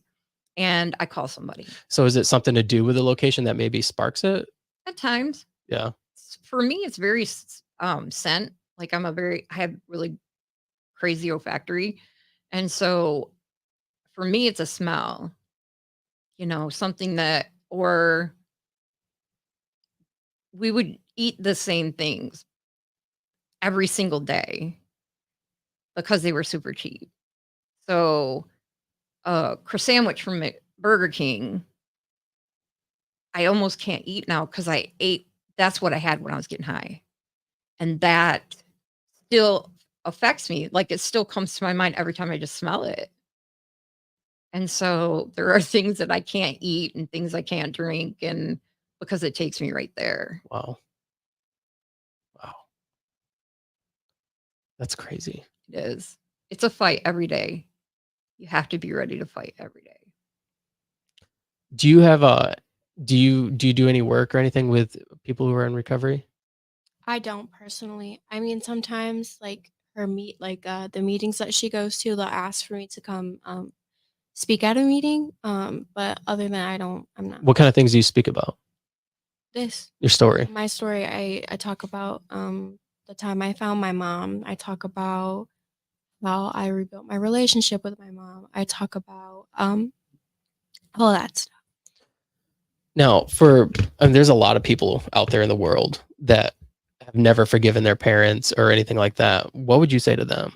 and I call somebody. So is it something to do with the location that maybe sparks it? At times, Yeah. for me, it's very scent. Like I have really crazy olfactory, and so for me, it's a smell. Something that, or we would eat the same things every single day because they were super cheap. So, a sandwich from Burger King, I almost can't eat now because I ate. That's what I had when I was getting high, and that still affects me. Like it still comes to my mind every time I just smell it. And so there are things that I can't eat and things I can't drink, and because it takes me right there. Wow. Wow. That's crazy. It is. It's a fight every day. You have to be ready to fight every day. Do you have do you do any work or anything with people who are in recovery? I don't personally. I mean, sometimes like the meetings that she goes to, they'll ask for me to come speak at a meeting. But other than I'm not. What kind of things do you speak about? This Your story. my story. I talk about the time I found my mom. I talk about how I rebuilt my relationship with my mom. I talk about all that stuff. Now, there's a lot of people out there in the world that have never forgiven their parents or anything like that. What would you say to them?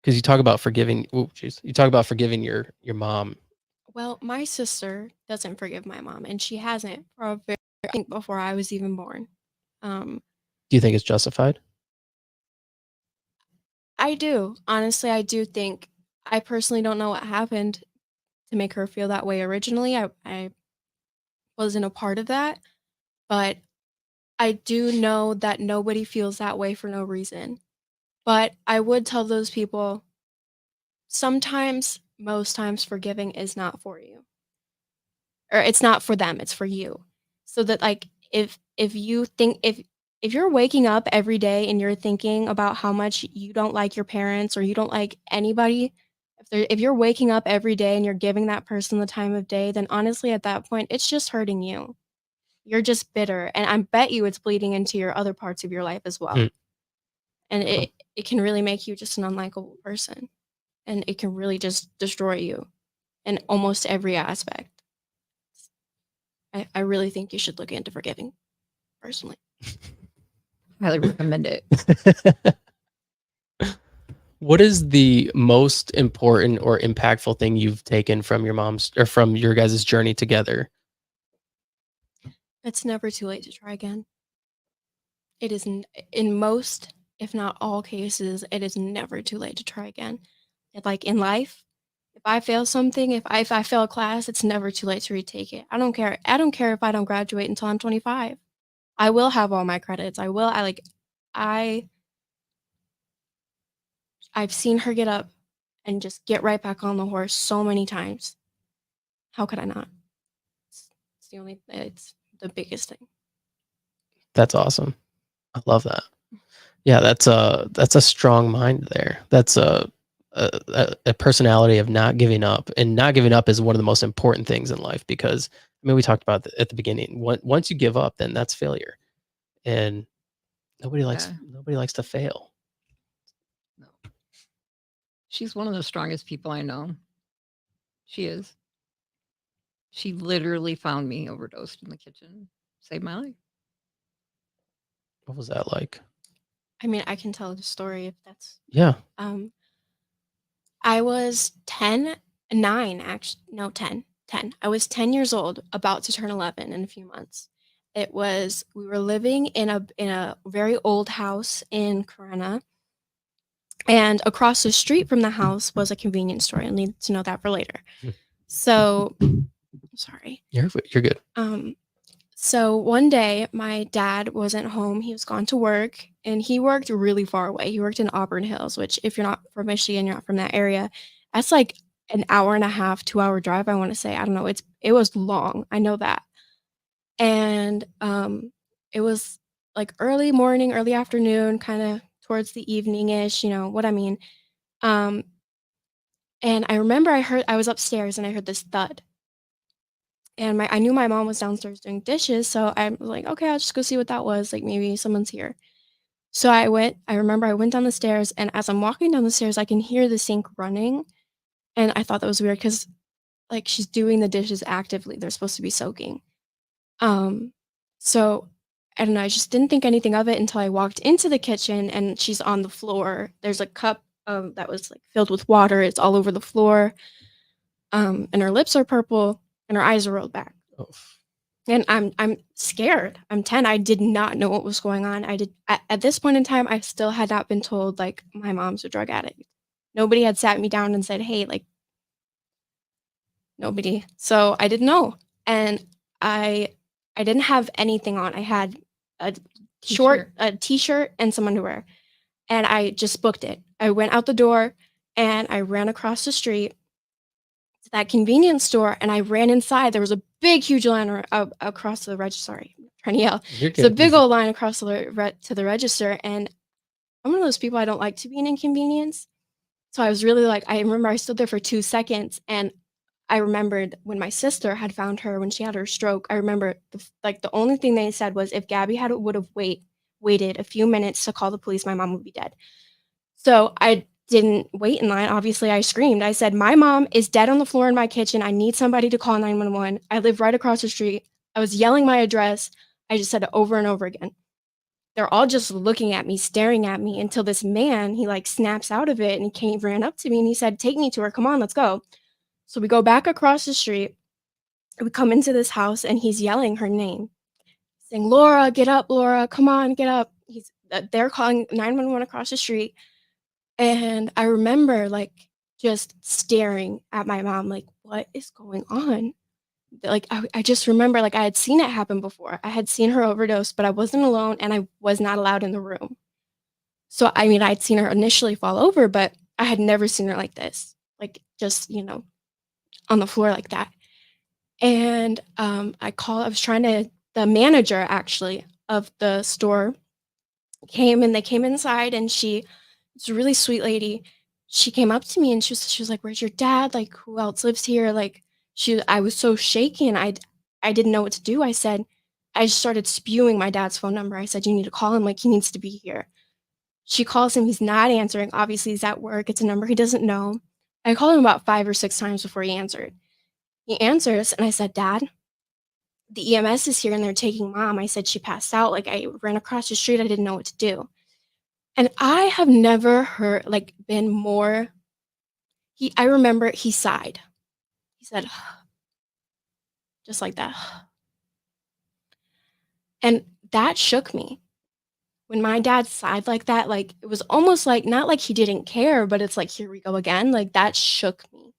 Because you talk about forgiving. Oh, jeez. You talk about forgiving your mom. Well, my sister doesn't forgive my mom, and she hasn't for a very, I think before I was even born. Um, Do you think it's justified? I do. Honestly, I do think I personally don't know what happened to make her feel that way originally. I wasn't a part of that, but I do know that nobody feels that way for no reason. But I would tell those people sometimes, most times, forgiving is not for you. Or it's not for them, it's for you. So that like if you think if you're waking up every day and you're thinking about how much you don't like your parents or you don't like anybody, if you're waking up every day and you're giving that person the time of day, then honestly at that point it's just hurting you. You're just bitter, and I bet you it's bleeding into your other parts of your life as well. Mm. And Oh, it can really make you just an unlikable person, and it can really just destroy you in almost every aspect. I really think you should look into forgiving, personally. Highly recommend it. What is the most important or impactful thing you've taken from your mom's or from your guys' journey together? It's never too late to try again. It is in most, if not all cases, it is never too late to try again. Like in life, if I fail something, if I fail a class, it's never too late to retake it. I don't care. I don't care if I don't graduate until I'm 25. I will have all my credits. I I've seen her get up and just get right back on the horse so many times. How could I not? It's the biggest thing. That's awesome. I love that. Yeah, that's a strong mind there. That's a personality of not giving up, and not giving up is one of the most important things in life because I mean we talked about at the beginning. Once you give up, then that's failure, and Yeah. nobody likes to fail. No. She's one of the strongest people I know. She is. She literally found me overdosed in the kitchen. Saved my life. What was that like? I mean, I can tell the story if that's Yeah. I was 10, 9 actually, no, 10, 10. I was 10 years old, about to turn 11 in a few months. We were living in a very old house in Corona, and across the street from the house was a convenience store. You'll need to know that for later. Hmm. So, sorry. You're good. So one day my dad wasn't home. He was gone to work, and he worked really far away. He worked in Auburn Hills, which if you're not from Michigan, you're not from that area. That's like an hour and a half, 2-hour drive, I want to say. I don't know. It was long. I know that. And it was like early morning, early afternoon, kind of towards the evening-ish, you know what I mean. Um and I remember I was upstairs and I heard this thud. And I knew my mom was downstairs doing dishes, so I was like, "Okay, I'll just go see what that was, like, maybe someone's here." So I remember I went down the stairs, and as I'm walking down the stairs, I can hear the sink running, and I thought that was weird because like, she's doing the dishes actively, they're supposed to be soaking. Um, so, I don't know, I just didn't think anything of it until I walked into the kitchen, and she's on the floor. There's a cup, that was, like, filled with water, it's all over the floor, and her lips are purple, and her eyes are rolled back. Oh, And I'm scared. I'm 10. I did not know what was going on. At this point in time, I still had not been told, like, my mom's a drug addict. Nobody had sat me down and said, "Hey," like, nobody. So, I didn't know. And I I didn't have anything on. I had a T-shirt. a T-shirt and some underwear, and I just booked it. I went out the door, and I ran across the street to that convenience store, and I ran inside. There was a big, huge line across the register. Sorry, I'm trying to yell. you're It's a good. big old line across to the register, and I'm one of those people I don't like to be an inconvenience. So I was really like, I remember I stood there for 2 seconds, and I remembered when my sister had found her when she had her stroke. I remember the only thing they said was if Gabby had would have waited a few minutes to call the police, my mom would be dead. So I didn't wait in line. Obviously, I screamed. I said, "My mom is dead on the floor in my kitchen. I need somebody to call 911. I live right across the street." I was yelling my address. I just said it over and over again. They're all just looking at me, staring at me until this man, he like snaps out of it and ran up to me and he said, "Take me to her. Come on, let's go." So we go back across the street. We come into this house and he's yelling her name, saying, "Laura, get up, Laura. Come on, get up." They're calling 911 across the street. And I remember, like, just staring at my mom, like, "What is going on?" Like, I just remember, like, I had seen it happen before. I had seen her overdose, but I wasn't alone, and I was not allowed in the room. So, I mean, I'd seen her initially fall over, but I had never seen her like this, like, just, on the floor like that. And, I was trying to the manager, actually, of the store they came inside, and it's a really sweet lady. She came up to me and she was like, "Where's your dad? Like, who else lives here?" Like, I was so shaken. I didn't know what to do. I just started spewing my dad's phone number. I said, "You need to call him. Like, he needs to be here." She calls him. He's not answering. Obviously, he's at work. It's a number he doesn't know. I called him about 5 or 6 times before he answered. He answers, and I said, "Dad, the EMS is here and they're taking mom." I said, "She passed out. Like, I ran across the street. I didn't know what to do." And I have never heard like, been more I remember he sighed. He said, just like that. And that shook me. When my dad sighed like that, like, it was almost like not like he didn't care, but it's like, "Here we go again." Like, that shook me.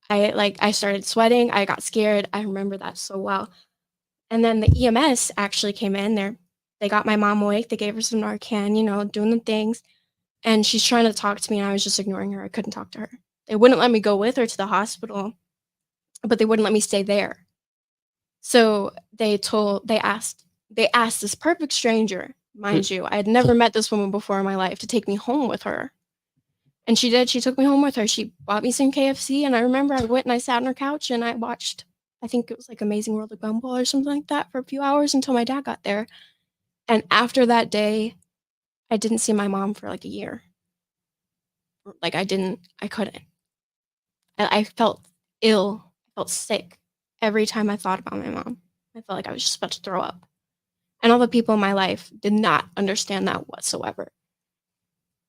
I started sweating, I got scared, I remember that so well. And then the EMS actually came in there. They got my mom awake, they gave her some Narcan, doing the things. And she's trying to talk to me, and I was just ignoring her. I couldn't talk to her. They wouldn't let me go with her to the hospital, but they wouldn't let me stay there. So they asked this perfect stranger, Mm. mind you. I had never met this woman before in my life to take me home with her. And she did. She took me home with her. She bought me some KFC, and I remember I went and I sat on her couch and I watched, I think it was like Amazing World of Gumball or something like that for a few hours until my dad got there. And after that day, I didn't see my mom for like a year. Like, I couldn't. I felt ill, I felt sick every time I thought about my mom. I felt like I was just about to throw up. And all the people in my life did not understand that whatsoever.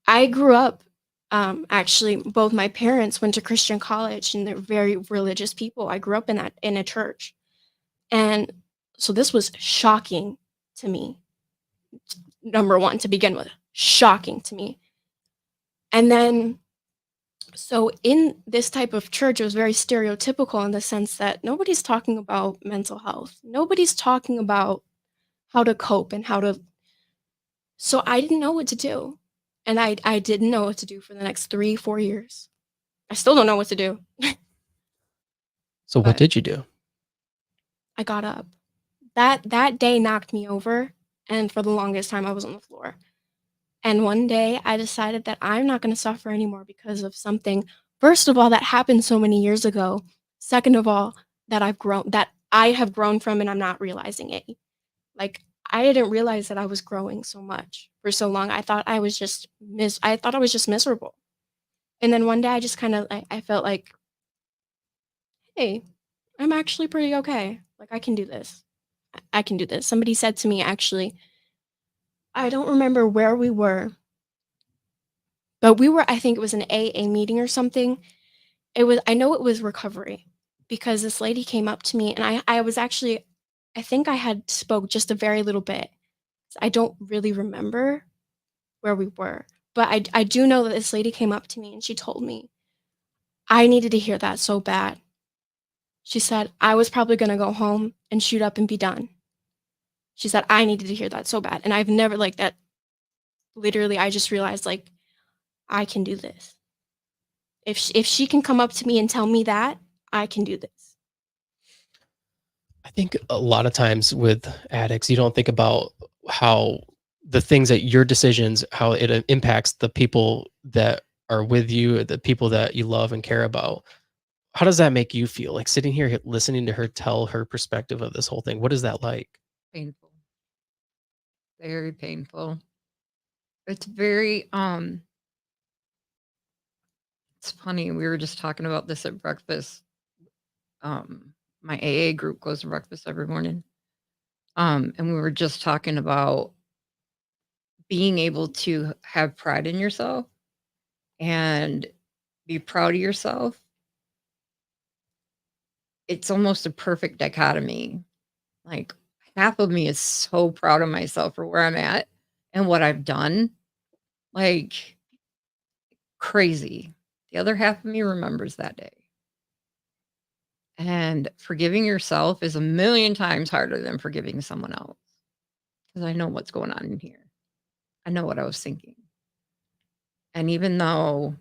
I grew up, actually, both my parents went to Christian college, and they're very religious people. I grew up in a church. And so this was shocking to me. Number 1, to begin with, shocking to me. And then so in this type of church, it was very stereotypical in the sense that nobody's talking about mental health. Nobody's talking about how to cope and how to. So I didn't know what to do. And I didn't know what to do for the next 3, 4 years. I still don't know what to do, So what but did you do? I got up. That day knocked me over, and for the longest time I was on the floor. And one day I decided that I'm not going to suffer anymore because of something, first of all, that happened so many years ago. Second of all, that I have grown from and I'm not realizing it. Like, I didn't realize that I was growing so much for so long. I thought I was just miserable. And then one day I just kind of I felt like, "Hey, I'm actually pretty okay. Like, I can do this. I can do this." Somebody said to me, actually, I don't remember where we were, but I think it was an AA meeting or something. I know it was recovery, because this lady came up to me, and I was actually, I think I had spoke just a very little bit. I don't really remember where we were, but I do know that this lady came up to me and she told me I needed to hear that so bad. She said I was probably gonna go home and shoot up and be done. She said I needed to hear that so bad, and I've never like that. Literally, I just realized, like, I can do this. If she can come up to me and tell me that, I can do this. I think a lot of times with addicts, you don't think about how the things that your decisions, how it impacts the people that are with you, the people that you love and care about. How does that make you feel? Like sitting here listening to her tell her perspective of this whole thing. What is that like? Painful. Very painful. It's very it's funny. We were just talking about this at breakfast. My AA group goes to breakfast every morning. And we were just talking about being able to have pride in yourself and be proud of yourself. It's almost a perfect dichotomy. Like half of me is so proud of myself for where I'm at and what I've done. Like crazy. The other half of me remembers that day. And forgiving yourself is a million times harder than forgiving someone else. Because I know what's going on in here. I know what I was thinking. And even though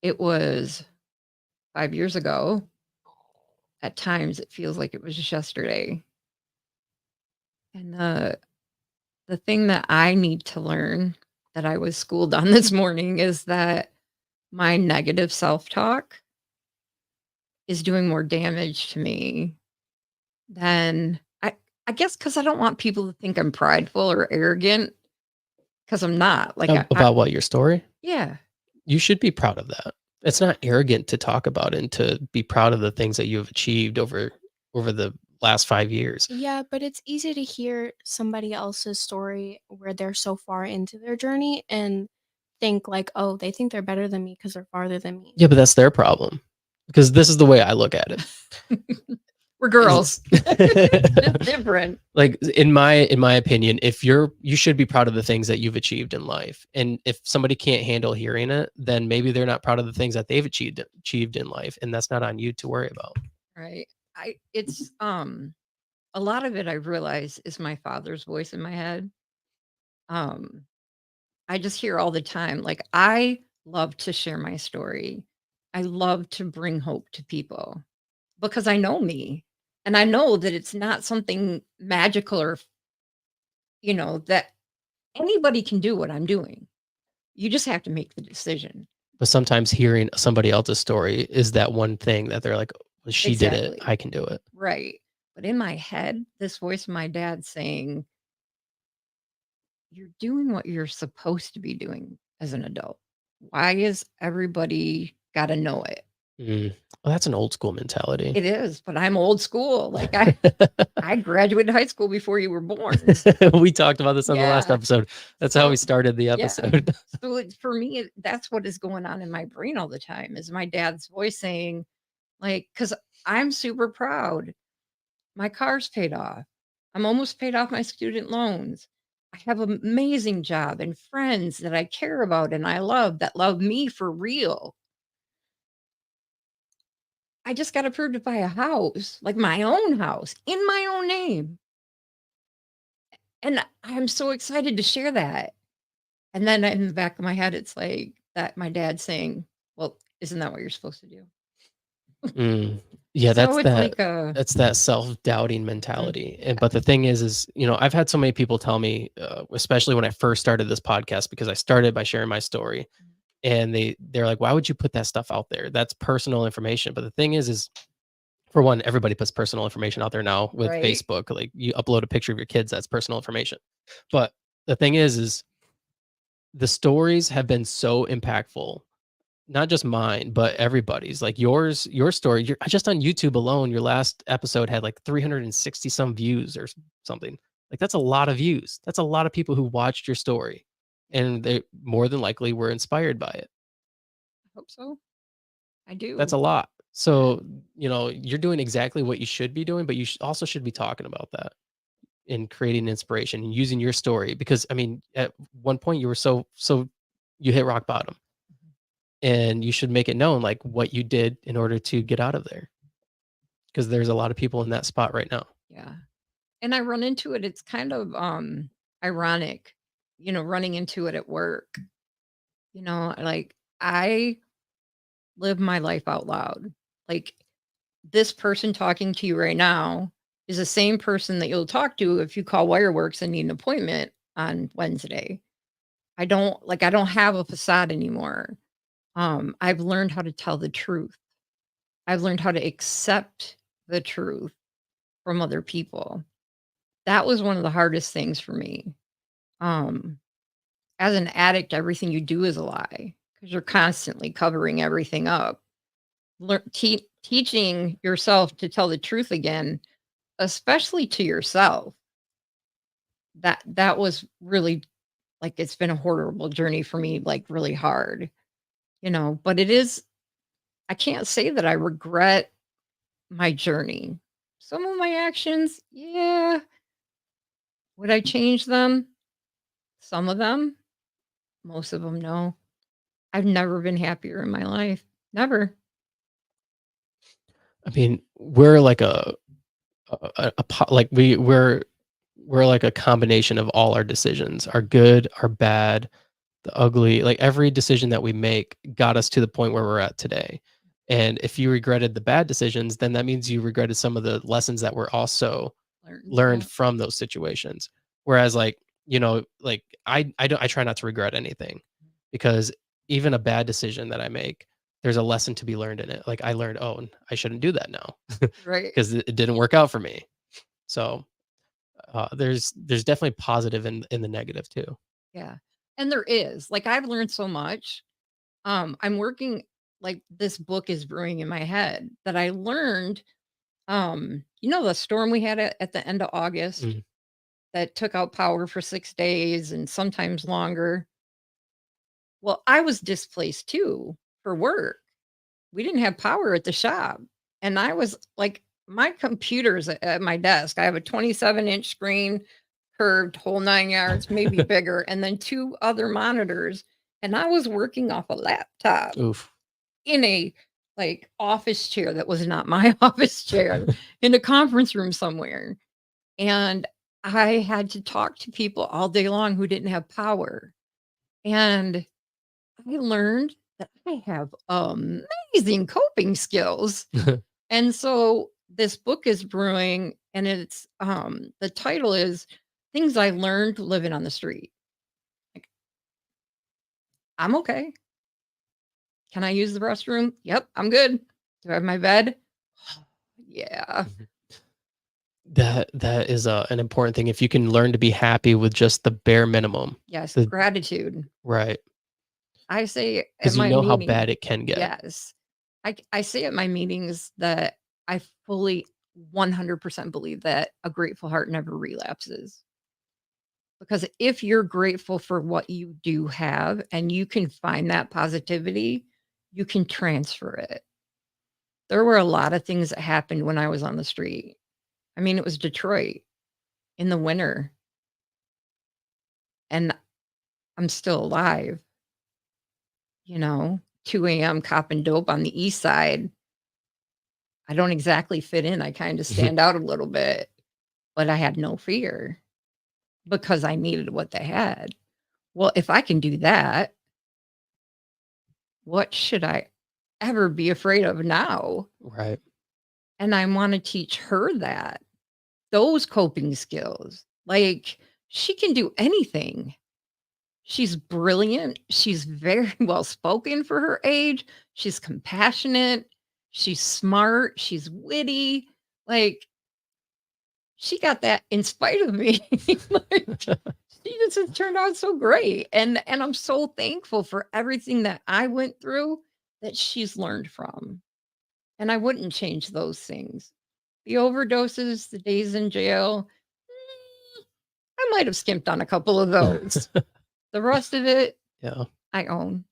it was 5 years ago, at times it feels like it was just yesterday. And the thing that I need to learn that I was schooled on this morning is that my negative self-talk is doing more damage to me than I guess because I don't want people to think I'm prideful or arrogant because I'm not. Like About what, your story? yeah. You should be proud of that. It's not arrogant to talk about and to be proud of the things that you have achieved over the last 5 years. Yeah, but it's easy to hear somebody else's story where they're so far into their journey and think like, "Oh, they think they're better than me because 'cause they're farther than me." Yeah, but that's their problem. Because this is the way I look at it. We're girls. It's different. Like in my opinion, if you should be proud of the things that you've achieved in life. And if somebody can't handle hearing it, then maybe they're not proud of the things that they've achieved in life, and that's not on you to worry about. Right. It's a lot of it I realize is my father's voice in my head. Um I just hear all the time like I love to share my story. I love to bring hope to people because I know me and I know that it's not something magical or that anybody can do what I'm doing. You just have to make the decision. But sometimes hearing somebody else's story is that one thing that they're like, well, she did it, Exactly. I can do it. Right. But in my head, this voice of my dad saying, you're doing what you're supposed to be doing as an adult. Why is everybody got to know it? Mm. Well, that's an old school mentality. It is, but I'm old school. Like I graduated high school before you were born. We talked about this on the last Yeah. episode. That's how we So, started the yeah. episode. So for me, that's what is going on in my brain all the time is my dad's voice saying, like, because I'm super proud. My car's paid off. I'm almost paid off my student loans. I have an amazing job and friends that I care about and I love that love me for real. I just got approved to buy a house, like my own house in my own name. And I'm so excited to share that. And then in the back of my head, it's like that my dad saying, well, isn't that what you're supposed to do? Mm. Yeah, So it's like that's that self-doubting mentality. And but the thing is, I've had so many people tell me, especially when I first started this podcast, because I started by sharing my story, and they're like, why would you put that stuff out there? That's personal information. But the thing is for one, everybody puts personal information out there now with right. Facebook. Like you upload a picture of your kids, that's personal information. But the thing is the stories have been so impactful, not just mine, but everybody's. Like your story, just on YouTube alone, your last episode had like 360 some views or something. Like that's a lot of views. That's a lot of people who watched your story, and they more than likely were inspired by it. I hope so. I do. That's a lot. So, you're doing exactly what you should be doing, but you also should be talking about that and creating inspiration and using your story, because I mean, at one point you were so you hit rock bottom, and you should make it known like what you did in order to get out of there, because there's a lot of people in that spot right now. Yeah. And I run into it. It's kind of ironic, running into it at work. Like I live my life out loud. Like this person talking to you right now is the same person that you'll talk to if you call Wireworks and need an appointment on Wednesday. I don't have a facade anymore. I've learned how to tell the truth. I've learned how to accept the truth from other people. That was one of the hardest things for me. Um, as an addict, everything you do is a lie because you're constantly covering everything up. Teaching yourself to tell the truth again, especially to yourself. That was really, like, it's been a horrible journey for me, like, really hard, but it is. I can't say that I regret my journey. Some of my actions, yeah. Would I change them? Some of them. Most of them, no. I've never been happier in my life. Never. I mean, we're like like we're like a combination of all our decisions, our good, our bad, the ugly. Like every decision that we make got us to the point where we're at today. And if you regretted the bad decisions, then that means you regretted some of the lessons that were also learned Yeah. from those situations. Whereas like, like I try not to regret anything, because even a bad decision that I make, there's a lesson to be learned in it. Like I learned, oh, I shouldn't do that now Right. because it didn't work out for me. So there's definitely positive in the negative too. Yeah. And there is. Like, I've learned so much. I'm working, like, this book is brewing in my head that I learned. The storm we had at the end of August Mm. that took out power for 6 days and sometimes longer. Well, I was displaced too for work. We didn't have power at the shop. And I was like, my computer's at my desk. I have a 27-inch screen, curved, whole 9 yards, maybe bigger, and then two other monitors. And I was working off a laptop Oof. in a, like, office chair that was not my office chair in a conference room somewhere. And I had to talk to people all day long who didn't have power. And I learned that I have amazing coping skills. And so this book is brewing, and it's the title is Things I Learned Living on the Street. Like, I'm okay. Can I use the restroom? Yep, I'm good. Do I have my bed? Yeah. That is an important thing. If you can learn to be happy with just the bare minimum, Yes, the gratitude. right, I say at because you my know how meeting, bad it can get. yes. I say at my meetings that I fully 100% believe that a grateful heart never relapses. Because if you're grateful for what you do have and you can find that positivity, you can transfer it. There were a lot of things that happened when I was on the street. I mean, it was Detroit in the winter, and I'm still alive, 2 a.m. copping dope on the east side. I don't exactly fit in. I kind of stand out a little bit, but I had no fear because I needed what they had. Well, if I can do that, what should I ever be afraid of now? Right. And I want to teach her those coping skills. Like, she can do anything. She's brilliant. She's very well spoken for her age. She's compassionate. She's smart. She's witty. Like, she got that in spite of me. Like, she just has turned out so great. And I'm so thankful for everything that I went through that she's learned from. And I wouldn't change those things. The overdoses, the days in jail, I might have skimped on a couple of those. The rest of it, Yeah. I own.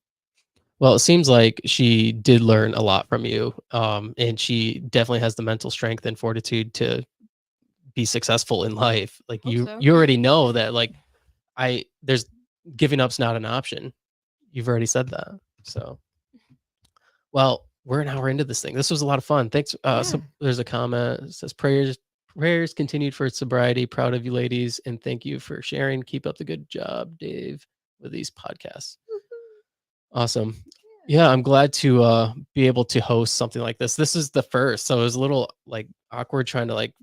Well, it seems like she did learn a lot from you, and she definitely has the mental strength and fortitude to be successful in life. Like Hope you, so. you already know that. Like there's giving up's not an option. You've already said that. So, well, we're an hour into this thing. This was a lot of fun. Thanks. So Yeah. there's a comment. It says prayers continued for sobriety. Proud of you, ladies, and thank you for sharing. Keep up the good job, Dave, with these podcasts. Awesome. Yeah, I'm glad to be able to host something like this. This is the first, so it was a little like awkward trying to like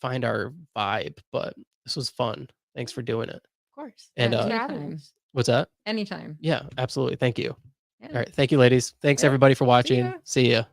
find our vibe, but this was fun. Thanks for doing it. course. And Thanks for anytime. having us. what's that? Anytime. Yeah, absolutely. Thank you. Yeah. All right. Thank you, ladies. Thanks Yeah. everybody for See watching. ya. See ya.